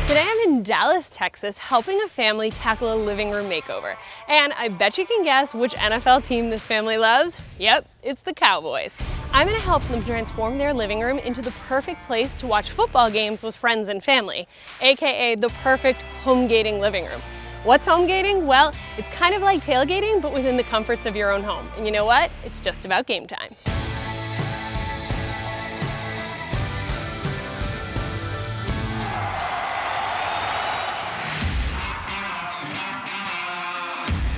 Today I'm in Dallas, Texas, helping a family tackle a living room makeover. And I bet you can guess which NFL team this family loves. Yep, it's the Cowboys. I'm gonna help them transform their living room into the perfect place to watch football games with friends and family, AKA the perfect homegating living room. What's homegating? Well, it's kind of like tailgating, but within the comforts of your own home. And you know what? It's just about game time.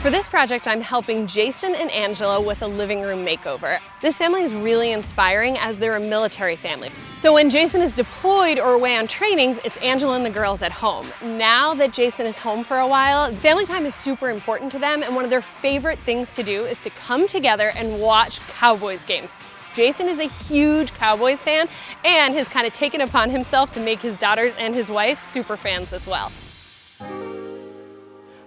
For this project, I'm helping Jason and Angela with a living room makeover. This family is really inspiring as they're a military family. So when Jason is deployed or away on trainings, it's Angela and the girls at home. Now that Jason is home for a while, family time is super important to them, and one of their favorite things to do is to come together and watch Cowboys games. Jason is a huge Cowboys fan and has kind of taken it upon himself to make his daughters and his wife super fans as well.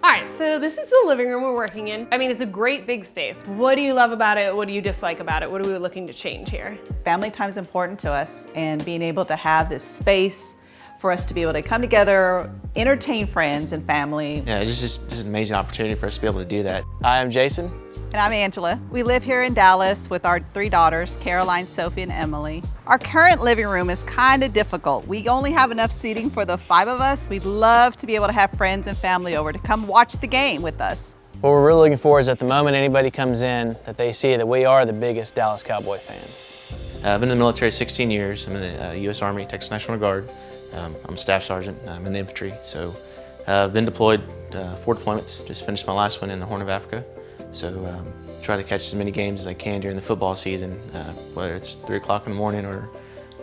All right, so this is the living room we're working in. I mean, it's a great big space. What do you love about it? What do you dislike about it? What are we looking to change here? Family time is important to us, and being able to have this space for us to be able to come together, entertain friends and family. Yeah, it's just an amazing opportunity for us to be able to do that. I'm Jason. And I'm Angela. We live here in Dallas with our 3 daughters, Caroline, Sophie, and Emily. Our current living room is kind of difficult. We only have enough seating for the 5 of us. We'd love to be able to have friends and family over to come watch the game with us. What we're really looking for is at the moment anybody comes in that they see that we are the biggest Dallas Cowboy fans. I've been in the military 16 years. I'm in the U.S. Army, Texas National Guard. I'm a staff sergeant. I'm in the infantry. So I've been deployed 4 deployments. Just finished my last one in the Horn of Africa. So try to catch as many games as I can during the football season, whether it's 3 o'clock in the morning or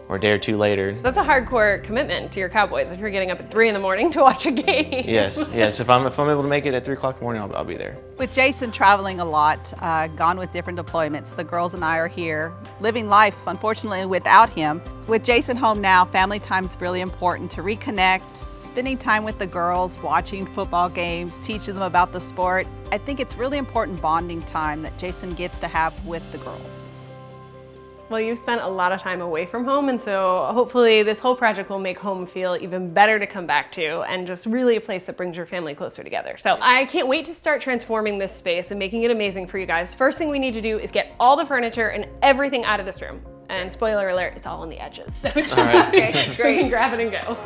a day or 2 later. That's a hardcore commitment to your Cowboys if you're getting up at 3 in the morning to watch a game. Yes, yes. If I'm able to make it at 3 o'clock in the morning, I'll be there. With Jason traveling a lot, gone with different deployments, the girls and I are here, living life, unfortunately, without him. With Jason home now, family time is really important to reconnect, spending time with the girls, watching football games, teaching them about the sport. I think it's really important bonding time that Jason gets to have with the girls. Well, you've spent a lot of time away from home, and so hopefully this whole project will make home feel even better to come back to and just really a place that brings your family closer together. So I can't wait to start transforming this space and making it amazing for you guys. First thing we need to do is get all the furniture and everything out of this room. And spoiler alert, it's all on the edges. So okay, great. We can grab it and go.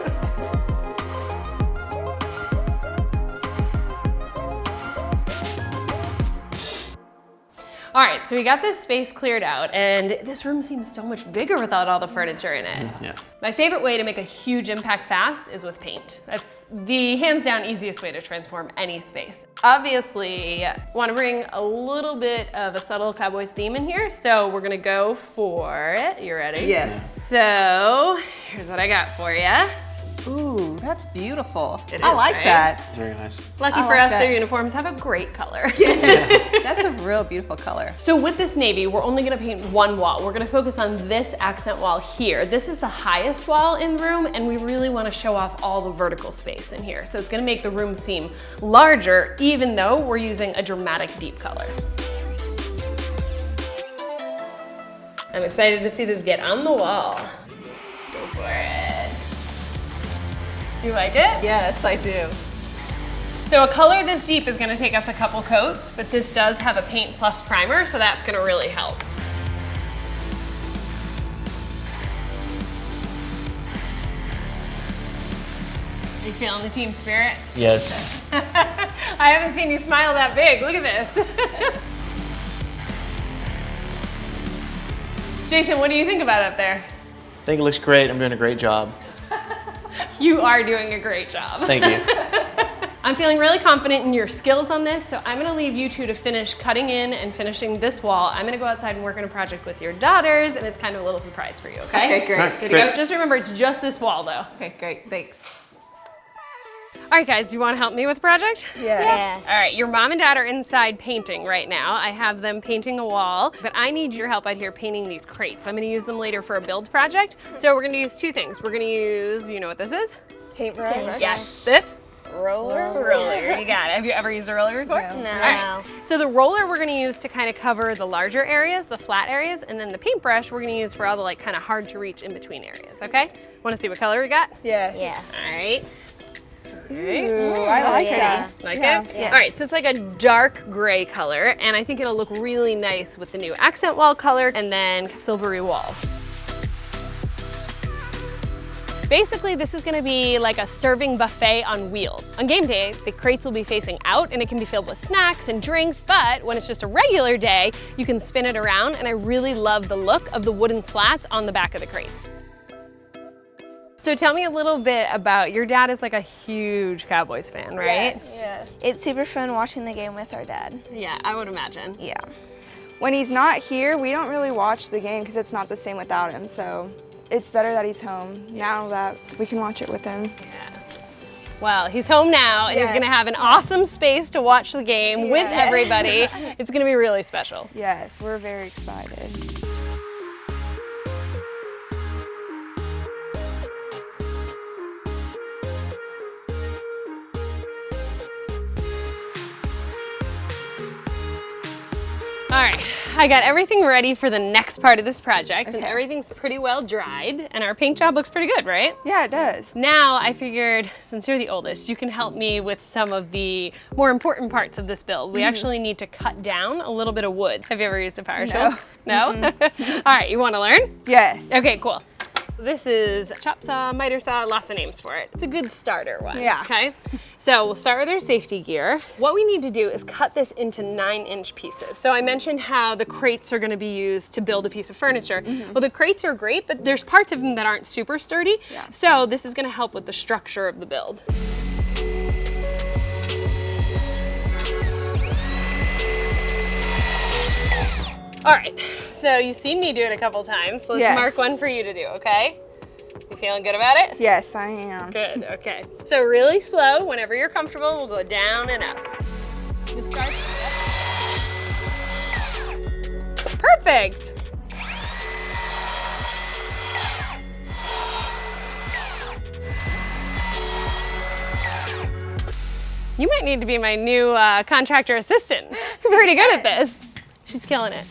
All right, so we got this space cleared out, and this room seems so much bigger without all the furniture in it. Yes. My favorite way to make a huge impact fast is with paint. That's the hands down easiest way to transform any space. Obviously, want to bring a little bit of a subtle Cowboys theme in here, so we're gonna go for it. You ready? Yes. So, here's what I got for you. Ooh, that's beautiful. It I is, like right? that. Very nice. Lucky I for like us, that. their uniforms have a great color. That's a real beautiful color. So with this navy, we're only gonna paint one wall. We're gonna focus on this accent wall here. This is the highest wall in the room, and we really wanna show off all the vertical space in here. So it's gonna make the room seem larger, even though we're using a dramatic deep color. I'm excited to see this get on the wall. Go for it. You like it? Yes, I do. So a color this deep is gonna take us a couple coats, but this does have a Paint Plus primer, so that's gonna really help. Are you feeling the team spirit? Yes. I haven't seen you smile that big, look at this. Jason, what do you think about up there? I think it looks great. I'm doing a great job. You are doing a great job. Thank you. I'm feeling really confident in your skills on this, so I'm gonna leave you two to finish cutting in and finishing this wall. I'm gonna go outside and work on a project with your daughters, and it's kind of a little surprise for you, okay? Okay, great. All right, Good to go. Just remember, it's just this wall, though. Okay, great, thanks. All right, guys, do you want to help me with the project? Yes. All right, your mom and dad are inside painting right now. I have them painting a wall, but I need your help out here painting these crates. I'm gonna use them later for a build project. So we're gonna use 2 things. We're gonna use, you know what this is? Paintbrush. Yes. This? Roller. Roller, you got it. Have you ever used a roller before? No. All right. So the roller we're gonna use to kind of cover the larger areas, the flat areas, and then the paintbrush we're gonna use for all the like kind of hard to reach in between areas, okay? Wanna see what color we got? Yes. All right. Ooh, I like that. Like Yeah. it? All right, so it's like a dark gray color, and I think it'll look really nice with the new accent wall color and then silvery walls. Basically, this is gonna be like a serving buffet on wheels. On game day, the crates will be facing out and it can be filled with snacks and drinks, but when it's just a regular day, you can spin it around, and I really love the look of the wooden slats on the back of the crates. So tell me a little bit about, your dad is like a huge Cowboys fan, right? Yes. It's super fun watching the game with our dad. Yeah, I would imagine. Yeah. When he's not here, we don't really watch the game because it's not the same without him. So it's better that he's home now that we can watch it with him. Yeah. Well, he's home now, and he's Yes. gonna have an awesome space to watch the game with Yes. everybody. It's gonna be really special. Yes, we're very excited. All right, I got everything ready for the next part of this project, and Okay. everything's pretty well dried, and our paint job looks pretty good, right? Yeah, it does. Now, I figured, since you're the oldest, you can help me with some of the more important parts of this build. We actually need to cut down a little bit of wood. Have you ever used a power tool? No? All right, you wanna learn? Yes. Okay, cool. This is chop saw, miter saw, lots of names for it. It's a good starter one. Yeah. Okay. So we'll start with our safety gear. What we need to do is cut this into 9-inch pieces. So I mentioned how the crates are going to be used to build a piece of furniture. Well, the crates are great, but there's parts of them that aren't super sturdy. Yeah. So this is going to help with the structure of the build. All right, so you've seen me do it a couple times, so let's Yes. mark one for you to do, okay? You feeling good about it? Yes, I am. Good, okay. So really slow, whenever you're comfortable, we'll go down and up. Just start. Perfect! You might need to be my new contractor assistant. You're pretty good at this. She's killing it.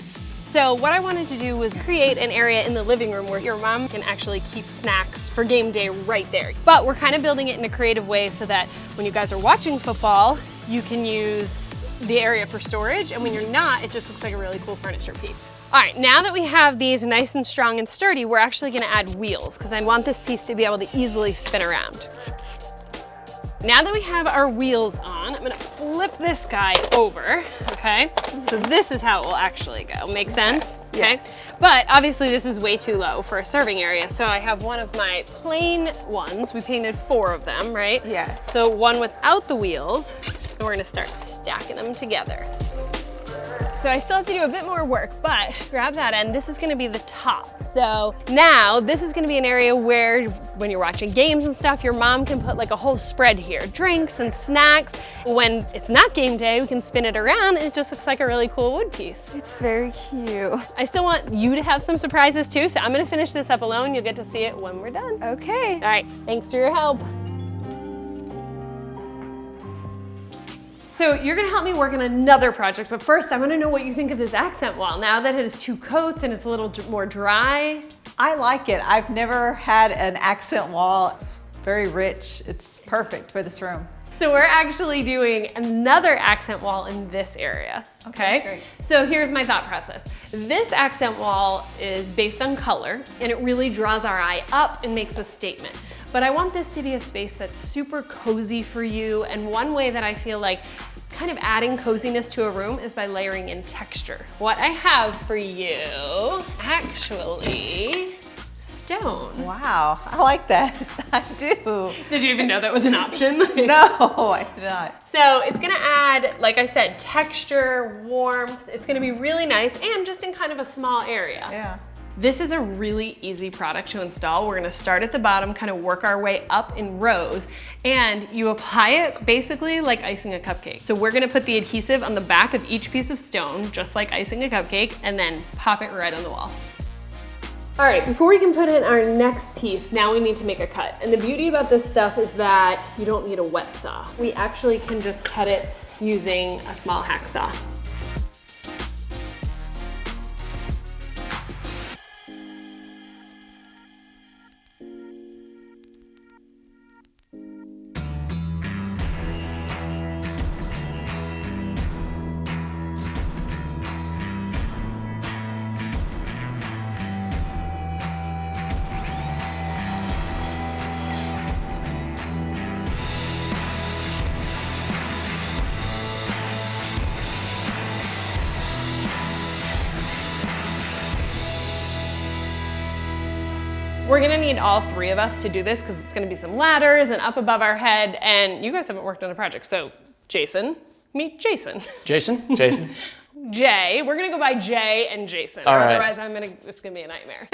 So what I wanted to do was create an area in the living room where your mom can actually keep snacks for game day right there. But we're kind of building it in a creative way so that when you guys are watching football, you can use the area for storage, and when you're not, it just looks like a really cool furniture piece. All right, now that we have these nice and strong and sturdy, we're actually gonna add wheels because I want this piece to be able to easily spin around. Now that we have our wheels on, I'm gonna flip this guy over, okay? So this is how it will actually go. Make sense? Okay. But obviously this is way too low for a serving area, so I have one of my plain ones. We painted 4 of them, right? Yeah. So one without the wheels, and we're gonna start stacking them together. So I still have to do a bit more work, but grab that end. This is gonna be the top. So now this is gonna be an area where when you're watching games and stuff, your mom can put like a whole spread here, drinks and snacks. When it's not game day, we can spin it around and it just looks like a really cool wood piece. It's very cute. I still want you to have some surprises too, so I'm gonna finish this up alone. You'll get to see it when we're done. Okay. All right, thanks for your help. So you're gonna help me work on another project, but first I wanna know what you think of this accent wall. Now that it has 2 coats and it's a little more dry. I like it. I've never had an accent wall. It's very rich. It's perfect for this room. So we're actually doing another accent wall in this area, okay? Great. So here's my thought process. This accent wall is based on color, and it really draws our eye up and makes a statement. But I want this to be a space that's super cozy for you, and one way that I feel like kind of adding coziness to a room is by layering in texture. What I have for you, actually, stone. Wow, I like that. I do. Did you even know that was an option? No, I did not. So it's gonna add, like I said, texture, warmth. It's gonna be really nice and just in kind of a small area. Yeah. This is a really easy product to install. We're gonna start at the bottom, kind of work our way up in rows, and you apply it basically like icing a cupcake. So we're gonna put the adhesive on the back of each piece of stone, just like icing a cupcake, and then pop it right on the wall. All right, before we can put in our next piece, now we need to make a cut. And the beauty about this stuff is that you don't need a wet saw. We actually can just cut it using a small hacksaw. We're gonna need all three of us to do this because it's gonna be some ladders and up above our head, and you guys haven't worked on a project. So Jason, meet Jason. Jason? Jason? Jay, we're gonna go by Jay and Jason. All right. Otherwise it's gonna be a nightmare.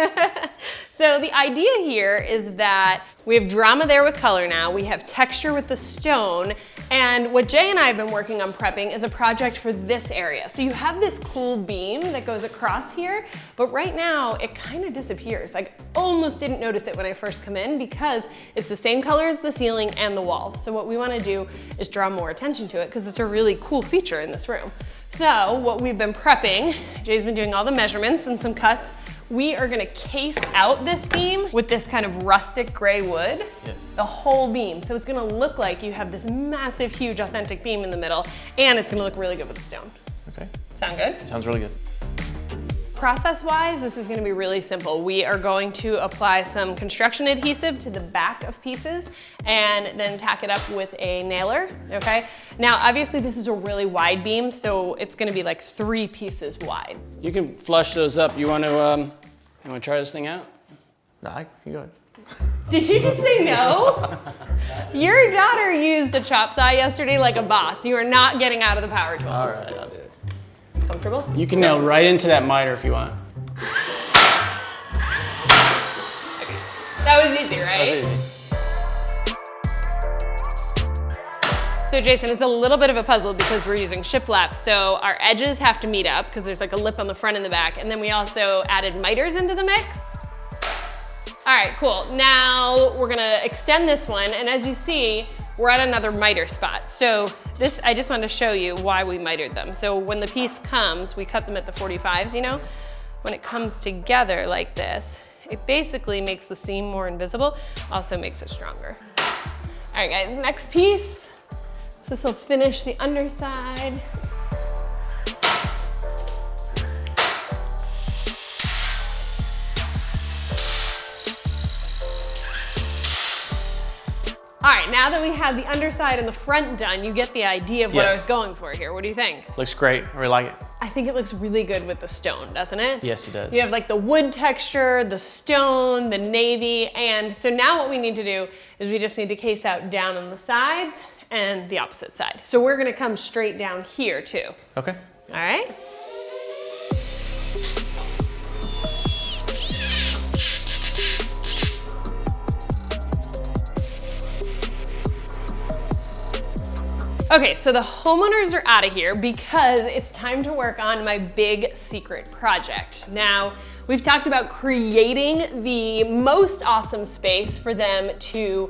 So the idea here is that we have drama there with color now, we have texture with the stone, and what Jay and I have been working on prepping is a project for this area. So you have this cool beam that goes across here, but right now it kind of disappears. I almost didn't notice it when I first come in because it's the same color as the ceiling and the walls. So what we wanna do is draw more attention to it because it's a really cool feature in this room. So what we've been prepping, Jay's been doing all the measurements and some cuts. We are gonna case out this beam with this kind of rustic gray wood. Yes. The whole beam. So it's gonna look like you have this massive, huge, authentic beam in the middle, and it's gonna look really good with the stone. Okay. Sound good? Sounds really good. Process-wise, this is gonna be really simple. We are going to apply some construction adhesive to the back of pieces and then tack it up with a nailer, okay? Now, obviously this is a really wide beam, so it's gonna be like 3 pieces wide. You can flush those up. You want to try this thing out? No, you go ahead. Did you just say no? Your daughter used a chop saw yesterday like a boss. You are not getting out of the power tools. All right, I'll do it. Comfortable? You can nail right into that miter if you want. That was easy, right? That's easy. So Jason, it's a little bit of a puzzle because we're using shiplap, so our edges have to meet up because there's like a lip on the front and the back, and then we also added miters into the mix. All right, cool. Now we're gonna extend this one, and as you see, we're at another miter spot. So this, I just wanted to show you why we mitered them. So when the piece comes, we cut them at the 45s, you know? When it comes together like this, it basically makes the seam more invisible, also makes it stronger. All right guys, next piece. So this will finish the underside. All right, now that we have the underside and the front done, you get the idea of what I was going for here. What do you think? Looks great. I really like it. I think it looks really good with the stone, doesn't it? Yes, it does. You have like the wood texture, the stone, the navy, and so now what we need to do is we just need to case out down on the sides and the opposite side. So we're gonna come straight down here too. Okay. All right? Okay, so the homeowners are out of here because it's time to work on my big secret project. Now, we've talked about creating the most awesome space for them to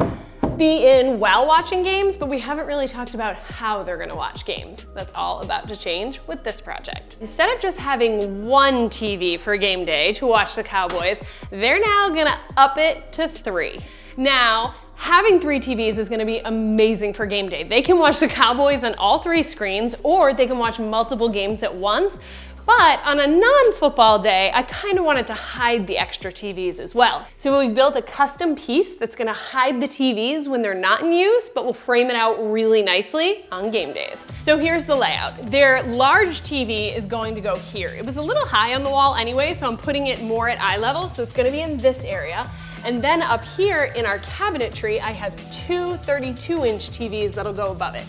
be in while watching games, but we haven't really talked about how they're gonna watch games. That's all about to change with this project. Instead of just having one TV for game day to watch the Cowboys, they're now gonna up it to 3. Now, having 3 TVs is gonna be amazing for game day. They can watch the Cowboys on all 3 screens, or they can watch multiple games at once. But on a non-football day, I kind of wanted to hide the extra TVs as well. So we built a custom piece that's gonna hide the TVs when they're not in use, but will frame it out really nicely on game days. So here's the layout. Their large TV is going to go here. It was a little high on the wall anyway, so I'm putting it more at eye level, so it's gonna be in this area. And then up here in our cabinetry, I have 2 32-inch TVs that'll go above it.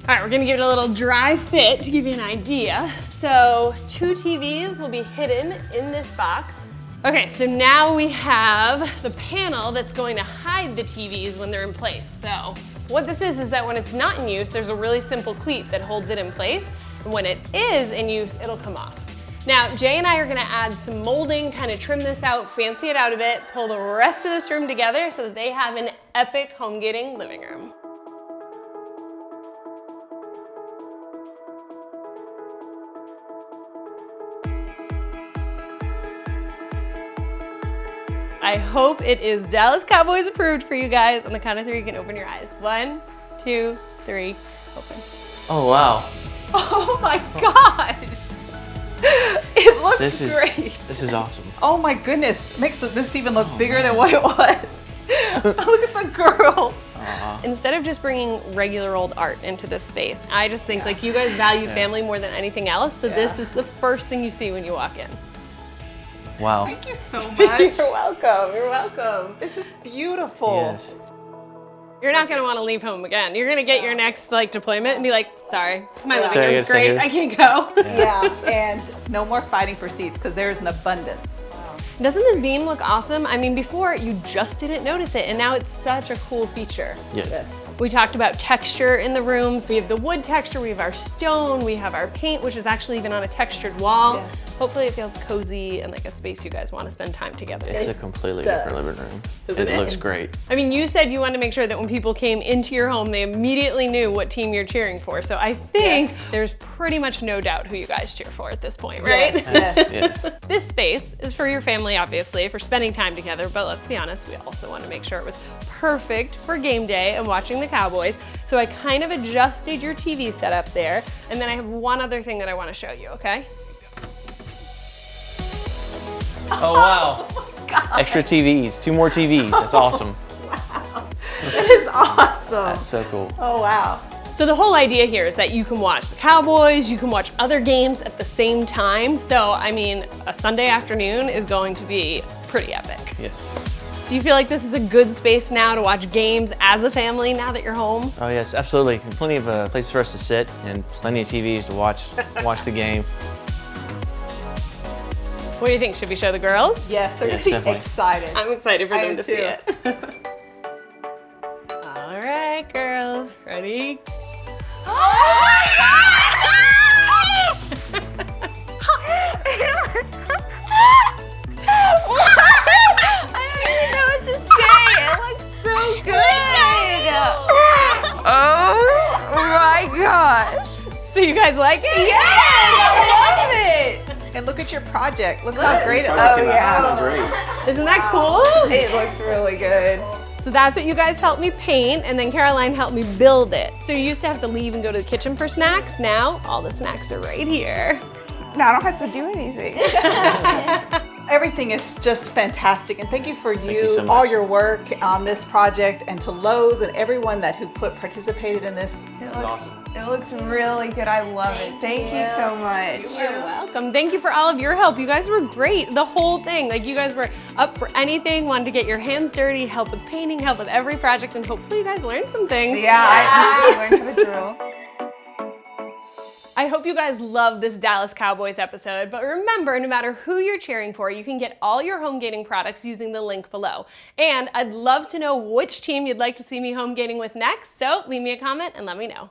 All right, we're gonna give it a little dry fit to give you an idea. So 2 TVs will be hidden in this box. Okay, so now we have the panel that's going to hide the TVs when they're in place. So what this is that when it's not in use, there's a really simple cleat that holds it in place. And when it is in use, it'll come off. Now, Jay and I are gonna add some molding, kind of trim this out, fancy it out a bit, pull the rest of this room together so that they have an epic homegating living room. I hope it is Dallas Cowboys approved for you guys. On the count of 3, you can open your eyes. 1, 2, 3, open. Oh, wow. Oh my gosh. It looks great. This is awesome. Oh my goodness. Makes this even look bigger than what it was. Look at the girls. Instead of just bringing regular old art into this space, I just think like you guys value family more than anything else, so this is the first thing you see when you walk in. Wow. Thank you so much. You're welcome. You're welcome. This is beautiful. Yes. You're not gonna want to leave home again. You're gonna get your next like deployment and be like, sorry, my living Sorry, I room's gotta stay great. here. I can't go. Yeah, and no more fighting for seats because there's an abundance. Doesn't this beam look awesome? I mean, before you just didn't notice it, and now it's such a cool feature. Yes. We talked about texture in the rooms. We have the wood texture, we have our stone, we have our paint, which is actually even on a textured wall. Yes. Hopefully it feels cozy and like a space you guys want to spend time together. It's a completely different living room. Isn't It it? looks great. I mean, you said you wanted to make sure that when people came into your home, they immediately knew what team you're cheering for. So I think there's pretty much no doubt who you guys cheer for at this point, right? Yes. Yes. This space is for your family, obviously, for spending time together, but let's be honest, we also want to make sure it was perfect for game day and watching the Cowboys. So I kind of adjusted your TV setup there, and then I have one other thing that I want to show you, okay? Oh, wow. Extra TVs, 2 more TVs. That's awesome. That is awesome. That's so cool. Oh, wow. So the whole idea here is that you can watch the Cowboys, you can watch other games at the same time. So, I mean, a Sunday afternoon is going to be pretty epic. Yes. Do you feel like this is a good space now to watch games as a family now that you're home? Oh, yes, absolutely. Plenty of places for us to sit and plenty of TVs to watch the game. What do you think? Should we show the girls? Yes, they're Yes, going to be definitely. excited. I'm excited for I them am to see too. it. All right, girls, ready? Oh I don't even know what to say. It looks so good. Oh my gosh. So you guys like it? Yes, I love it. And look at your project. Look how great it Oh, looks. yeah. Great. Isn't that cool? It looks really good. So that's what you guys helped me paint, and then Caroline helped me build it. So you used to have to leave and go to the kitchen for snacks. Now all the snacks are right here. Now I don't have to do anything. Everything is just fantastic, and thank you for you so all much. your work on this project, and to Lowe's and everyone that who participated in this. It looks really good. I love it. Thank you so much. You're welcome. Thank you for all of your help. You guys were great. The whole thing. Like, you guys were up for anything, wanted to get your hands dirty, help with painting, help with every project, and hopefully you guys learned some things. Yeah, I learned how to drill. I hope you guys love this Dallas Cowboys episode, but remember, no matter who you're cheering for, you can get all your homegating products using the link below. And I'd love to know which team you'd like to see me homegating with next, so leave me a comment and let me know.